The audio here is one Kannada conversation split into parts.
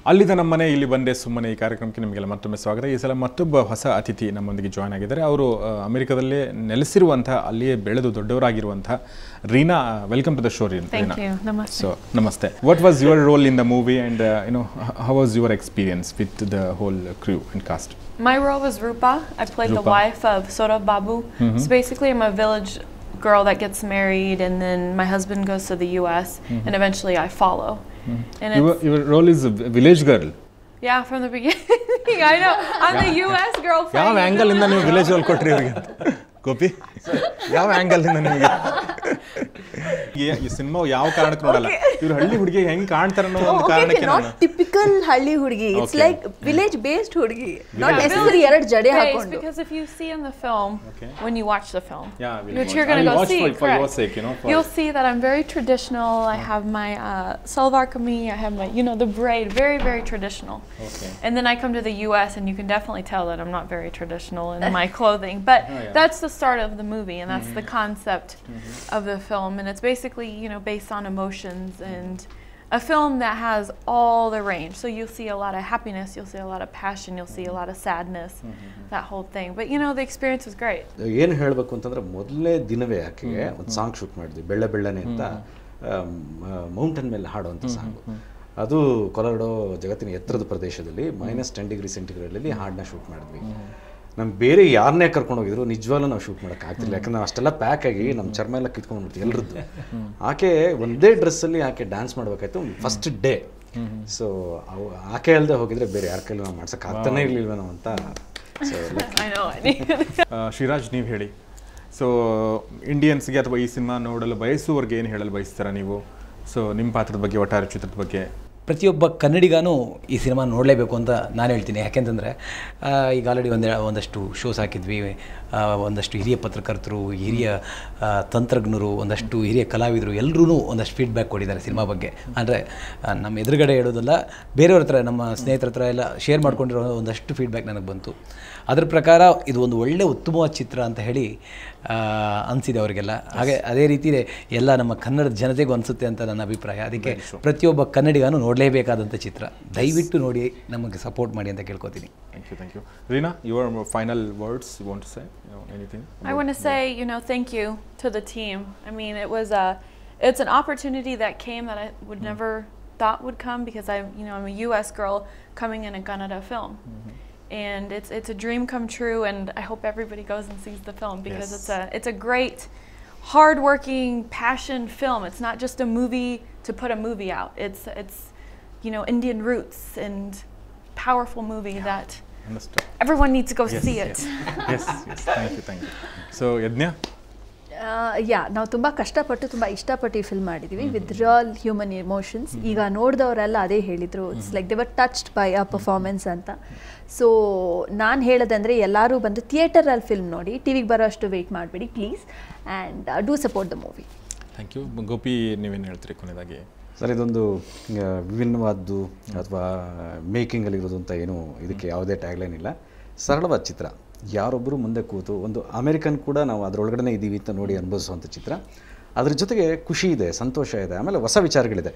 ಅಲ್ಲಿದ ನಮ್ಮನೆ ಇಲ್ಲಿ ಬಂದೆ ಸುಮ್ಮನೆ ಈ ಕಾರ್ಯಕ್ರಮಕ್ಕೆ ನಿಮಗೆಲ್ಲ ಮತ್ತೊಮ್ಮೆ ಸ್ವಾಗತ. ಈ ಸಲ ಮತ್ತೊಬ್ಬ ಹೊಸ ಅತಿಥಿ ನಮ್ಮೊಂದಿಗೆ ಜಾಯ್ನ್ ಆಗಿದ್ದಾರೆ. ಅವರು ಅಮೆರಿಕದಲ್ಲೇ ನೆಲೆಸಿರುವಂಥ ಅಲ್ಲಿಯೇ ಬೆಳೆದು ದೊಡ್ಡವರಾಗಿರುವಂಥ Reena. Welcome to the show Reena. Namaste. Namaste. What was your role in the movie and how was your experience with the whole crew and cast? My role was Rupa. I played the wife of Sora Babu. So basically I'm a village girl that gets married and then my husband goes to the US and eventually I follow. And your role is a village girl. Yeah, from the beginning. I know. I'm the US girl. ಯಾವ ಆಂಗಲ್ ಇಂದ ನೀವು ವಿಲೇಜ್ ರೋಲ್ ಕೊಟ್ರಿ ಅವರಿಗೆ? ಗೋಪಿ, ಯಾವ ಆಂಗಲ್ ಇಂದ ನಿಮಗೆ ಈ ಸಿನಿಮಾ ಯಾವ ಕಾರಣಕ್ಕೆ ನೋಡಲ್ಲ? ಇವರು ಹಳ್ಳಿ ಹುಡುಗಿ ಹೆಂಗ್ ಕಾಣ್ತಾರೆ ಅನ್ನೋ ಒಂದು ಕಾರಣಕ್ಕೆ ನಾನು ಟಿಪಿಕಲ್ ಹಳ್ಳಿ ಹುಡುಗಿ. ಇಟ್ಸ್ ಲೈಕ್ ವಿಲೇಜ್ ಬೇಸ್ಡ್ ಹುಡುಗಿ, ನಾಟ್ ನೆಸೆಸರಿ ಎರಡು ಜಡೆ ಹಾಕೊಂಡು. Because if you see in the film, when you watch the film, which you're going to go see for your sake, you'll see that I'm very traditional. I have my salwar kameez, I have my, the braid, very, very traditional. And then I come to the US and you can definitely tell that I'm not very traditional in my clothing. But that's the start of the movie and that's the concept of the film. And it's basically, based on emotions and a film that has all the range. So you'll see a lot of happiness, you'll see a lot of passion, you'll see a lot of sadness, that whole thing. But the experience was great. ಏನು ಹೇಳಬೇಕು ಅಂತಂದ್ರೆ ಮೊದಲನೇ ದಿನವೇ ಆಕೆಗೆ ಒಂದು ಸಾಂಗ್ ಶೂಟ್ ಮಾಡಿದ್ವಿ, ಬೆಳ್ಳೆ ಬೆಳ್ಳನೆ ಅಂತ, ಮೌಂಟೇನ್ ಮೇಲೆ ಹಾಡುವಂಥ ಸಾಂಗು. ಅದು ಕೊಲರಾಡೋ ಜಗತ್ತಿನ ಎತ್ತರದ ಪ್ರದೇಶದಲ್ಲಿ -10°C ಹಾಡನ್ನ ಶೂಟ್ ಮಾಡಿದ್ವಿ. ನಮ್ಗೆ ಬೇರೆ ಯಾರನ್ನೇ ಕರ್ಕೊಂಡು ಹೋಗಿದ್ರು ನಿಜವಾಗ್ಲೂ ನಾವು ಶೂಟ್ ಮಾಡೋಕ್ಕಾಗ್ತಿಲ್ಲ, ಯಾಕಂದ್ರೆ ನಾವು ಅಷ್ಟೆಲ್ಲ ಪ್ಯಾಕ್ ಆಗಿ ನಮ್ಮ ಚರ್ಮ ಎಲ್ಲ ಕಿತ್ಕೊಂಡ್ಬಿಡ್ತೀವಿ ಎಲ್ಲರದ್ದು. ಆಕೆ ಒಂದೇ ಡ್ರೆಸ್ಸಲ್ಲಿ ಆಕೆ ಡ್ಯಾನ್ಸ್ ಮಾಡ್ಬೇಕಾಯ್ತು ಫಸ್ಟ್ ಡೇ. ಸೊ ಆಕೆ ಅಲ್ಲದೆ ಹೋಗಿದ್ರೆ ಬೇರೆ ಯಾರ ಕೈಲಿ ನಾವು ಮಾಡ್ಸೋಕೆ ಆಗ್ತಾನೆ ಇರಲಿಲ್ವೇನೋ ಅಂತ. ಶ್ರೀರಾಜ್, ನೀವು ಹೇಳಿ. ಸೊ ಇಂಡಿಯನ್ಸ್ಗೆ ಅಥವಾ ಈ ಸಿನಿಮಾ ನೋಡಲು ಬಯಸುವವ್ರಿಗೆ ಏನು ಹೇಳಲು ಬಯಸ್ತೀರಾ ನೀವು? ಸೊ ನಿಮ್ಮ ಪಾತ್ರದ ಬಗ್ಗೆ, ಒಟ್ಟಾರೆ ಚಿತ್ರದ ಬಗ್ಗೆ. ಪ್ರತಿಯೊಬ್ಬ ಕನ್ನಡಿಗನೂ ಈ ಸಿನಿಮಾ ನೋಡಲೇಬೇಕು ಅಂತ ನಾನು ಹೇಳ್ತೀನಿ. ಯಾಕೆಂತಂದರೆ ಈಗ ಆಲ್ರೆಡಿ ಒಂದಷ್ಟು ಶೋಸ್ ಹಾಕಿದ್ವಿ, ಒಂದಷ್ಟು ಹಿರಿಯ ಪತ್ರಕರ್ತರು, ಹಿರಿಯ ತಂತ್ರಜ್ಞರು, ಒಂದಷ್ಟು ಹಿರಿಯ ಕಲಾವಿದರು ಎಲ್ಲರೂ ಒಂದಷ್ಟು ಫೀಡ್ಬ್ಯಾಕ್ ಕೊಟ್ಟಿದ್ದಾರೆ ಸಿನಿಮಾ ಬಗ್ಗೆ. ಅಂದರೆ ನಮ್ಮ ಎದುರುಗಡೆ ಹೇಳೋದಲ್ಲ, ಬೇರೆಯವ್ರ ಹತ್ರ, ನಮ್ಮ ಸ್ನೇಹಿತರ ಹತ್ರ ಎಲ್ಲ ಶೇರ್ ಮಾಡ್ಕೊಂಡಿರೋ ಒಂದಷ್ಟು ಫೀಡ್ಬ್ಯಾಕ್ ನನಗೆ ಬಂತು. ಅದ್ರ ಪ್ರಕಾರ ಇದು ಒಂದು ಒಳ್ಳೆ ಉತ್ತಮವಾದ ಚಿತ್ರ ಅಂತ ಹೇಳಿ ಅನಿಸಿದೆ ಅವರಿಗೆಲ್ಲ. ಹಾಗೆ ಅದೇ ರೀತಿ ಎಲ್ಲ ನಮ್ಮ ಕನ್ನಡದ ಜನತೆಗೂ ಅನಿಸುತ್ತೆ ಅಂತ ನನ್ನ ಅಭಿಪ್ರಾಯ. ಅದಕ್ಕೆ ಪ್ರತಿಯೊಬ್ಬ ಕನ್ನಡಿಗನೂ ನೋಡಲೇಬೇಕಾದಂಥ ಚಿತ್ರ. ದಯವಿಟ್ಟು ನೋಡಿ ನಮಗೆ ಸಪೋರ್ಟ್ ಮಾಡಿ ಅಂತ ಕೇಳ್ಕೊತೀನಿ. Thank you. Reena, your final words you want to say? Anything? I want to say, thank you to the team. I mean, it's an opportunity that came that I would never thought would come because I'm a US girl coming in a Kannada film. And it's a dream come true, and I hope everybody goes and sees the film because it's a great, hard-working, passion film. It's not just a movie to put a movie out. It's Indian roots and powerful movie that everyone needs to go see it. Yes. Thank you. So Yadnya? ನಾವು ತುಂಬ ಕಷ್ಟಪಟ್ಟು ತುಂಬ ಇಷ್ಟಪಟ್ಟು ಈ ಫಿಲ್ಮ್ ಮಾಡಿದ್ದೀವಿ ವಿತ್ ರಿಯಲ್ ಹ್ಯೂಮನ್ ಎಮೋಷನ್ಸ್. ಈಗ ನೋಡಿದವರೆಲ್ಲ ಅದೇ ಹೇಳಿದರು, it's like they were touched by a performance ಅಂತ. ಸೊ ನಾನು ಹೇಳೋದಂದರೆ ಎಲ್ಲರೂ ಬಂದು ಥಿಯೇಟರಲ್ಲಿ ಫಿಲ್ಮ್ ನೋಡಿ, ಟಿವಿಗೆ ಬರೋ ಅಷ್ಟು ವೆಯ್ಟ್ ಮಾಡಬೇಡಿ please, and do support the movie. Thank you. Gopi, ನೀವೇನು ಹೇಳ್ತೀರಿ ಕೊನೆಯದಾಗಿ? ಸರ್, ಇದೊಂದು ವಿಭಿನ್ನವಾದ್ದು ಅಥವಾ ಮೇಕಿಂಗಲ್ಲಿರೋದು ಅಂತ ಏನು ಇದಕ್ಕೆ ಯಾವುದೇ ಟ್ಯಾಗ್ಲೈನ್ ಇಲ್ಲ. ಸರಳವಾದ ಚಿತ್ರ. ಯಾರೊಬ್ಬರು ಮುಂದೆ ಕೂತು ಒಂದು ಅಮೇರಿಕನ್ ಕೂಡ ನಾವು ಅದರೊಳಗಡೆ ಇದ್ದೀವಿ ಅಂತ ನೋಡಿ ಅನುಭವಿಸುವಂಥ ಚಿತ್ರ. ಅದ್ರ ಜೊತೆಗೆ ಖುಷಿ ಇದೆ, ಸಂತೋಷ ಇದೆ, ಆಮೇಲೆ ಹೊಸ ವಿಚಾರಗಳಿದೆ.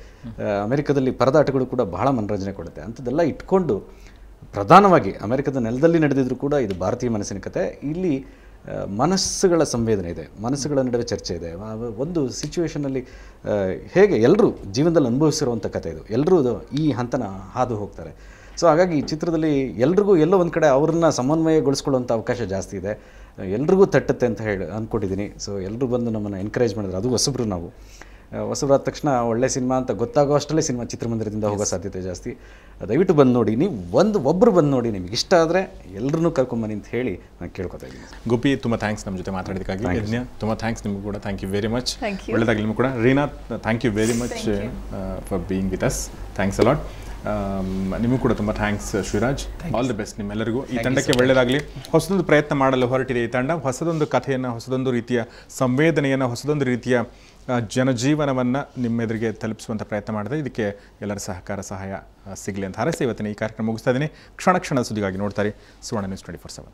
ಅಮೆರಿಕದಲ್ಲಿ ಪರದಾಟಗಳು ಕೂಡ ಬಹಳ ಮನರಂಜನೆ ಕೊಡುತ್ತೆ. ಅಂಥದ್ದೆಲ್ಲ ಇಟ್ಕೊಂಡು ಪ್ರಧಾನವಾಗಿ ಅಮೆರಿಕದ ನೆಲದಲ್ಲಿ ನಡೆದಿದ್ರು ಕೂಡ ಇದು ಭಾರತೀಯ ಮನಸ್ಸಿನ ಕತೆ. ಇಲ್ಲಿ ಮನಸ್ಸುಗಳ ಸಂವೇದನೆ ಇದೆ, ಮನಸ್ಸುಗಳ ನಡುವೆ ಚರ್ಚೆ ಇದೆ. ಒಂದು ಸಿಚುವೇಷನಲ್ಲಿ ಹೇಗೆ ಎಲ್ಲರೂ ಜೀವನದಲ್ಲಿ ಅನುಭವಿಸಿರುವಂಥ ಕತೆ ಇದು. ಎಲ್ಲರೂ ಈ ಹಂತನ ಹಾದು ಹೋಗ್ತಾರೆ. ಸೊ ಹಾಗಾಗಿ ಈ ಚಿತ್ರದಲ್ಲಿ ಎಲ್ರಿಗೂ ಎಲ್ಲೋ ಒಂದು ಕಡೆ ಅವ್ರನ್ನ ಸಮನ್ವಯಗೊಳಿಸ್ಕೊಳ್ಳುವಂಥ ಅವಕಾಶ ಜಾಸ್ತಿ ಇದೆ. ಎಲ್ರಿಗೂ ತಟ್ಟುತ್ತೆ ಅಂತ ಅಂದ್ಕೊಂಡಿದ್ದೀನಿ. ಸೊ ಎಲ್ಲರೂ ಬಂದು ನಮ್ಮನ್ನು ಎನ್ಕರೇಜ್ ಮಾಡಿದ್ರು. ಅದು ಹೊಸಬ್ರು, ನಾವು ಹೊಸಬ್ರಾದ ತಕ್ಷಣ ಒಳ್ಳೆ ಸಿನಿಮಾ ಅಂತ ಗೊತ್ತಾಗೋ ಅಷ್ಟರಲ್ಲೇ ಸಿನಿಮಾ ಚಿತ್ರಮಂದಿರದಿಂದ ಹೋಗೋ ಸಾಧ್ಯತೆ ಜಾಸ್ತಿ. ದಯವಿಟ್ಟು ಬಂದು ನೋಡಿ. ನೀವು ಒಬ್ಬರು ಬಂದು ನೋಡಿ, ನಿಮ್ಗೆ ಇಷ್ಟ ಆದರೆ ಎಲ್ಲರೂ ಕರ್ಕೊಂಬನ್ನಿ ಅಂತ ಹೇಳಿ ನಾನು ಕೇಳ್ಕೊತಾ ಇದ್ದೀನಿ. ಗೋಪಿ, ತುಂಬ ಥ್ಯಾಂಕ್ಸ್ ನಮ್ಮ ಜೊತೆ ಮಾತಾಡೋದಕ್ಕಾಗಿ. ಯಜ್ಞ, ತುಂಬ ಥ್ಯಾಂಕ್ಸ್ ನಿಮಗೂ ಕೂಡ. Thank you very much. ಒಳ್ಳೆದಾಗಲಿ ನಿಮಗೂ ಕೂಡ. Reena, thank you very much for being with us. Thanks a lot. ನಿಮಗೂ ಕೂಡ ತುಂಬ thanks Shriraj. All the best ನಿಮ್ಮೆಲ್ಲರಿಗೂ. ಈ ತಂಡಕ್ಕೆ ಒಳ್ಳೆಯದಾಗಲಿ. ಹೊಸದೊಂದು ಪ್ರಯತ್ನ ಮಾಡಲು ಹೊರಟಿದೆ ಈ ತಂಡ. ಹೊಸದೊಂದು ಕಥೆಯನ್ನು, ಹೊಸದೊಂದು ರೀತಿಯ ಸಂವೇದನೆಯನ್ನು, ಹೊಸದೊಂದು ರೀತಿಯ ಜನಜೀವನವನ್ನು ನಿಮ್ಮೆದುರಿಗೆ ತಲುಪಿಸುವಂಥ ಪ್ರಯತ್ನ ಮಾಡಿದೆ. ಇದಕ್ಕೆ ಎಲ್ಲರ ಸಹಕಾರ, ಸಹಾಯ ಸಿಗಲಿ ಅಂತ ಹಾರೈಸಿ ಇವತ್ತಿನ ಈ ಕಾರ್ಯಕ್ರಮ ಮುಗಿಸ್ತಾ ಇದ್ದೀನಿ. ಕ್ಷಣ ಸುದ್ದಿಗಾಗಿ ನೋಡ್ತಾರೆ ಸುವರ್ಣ ನ್ಯೂಸ್ 24/7.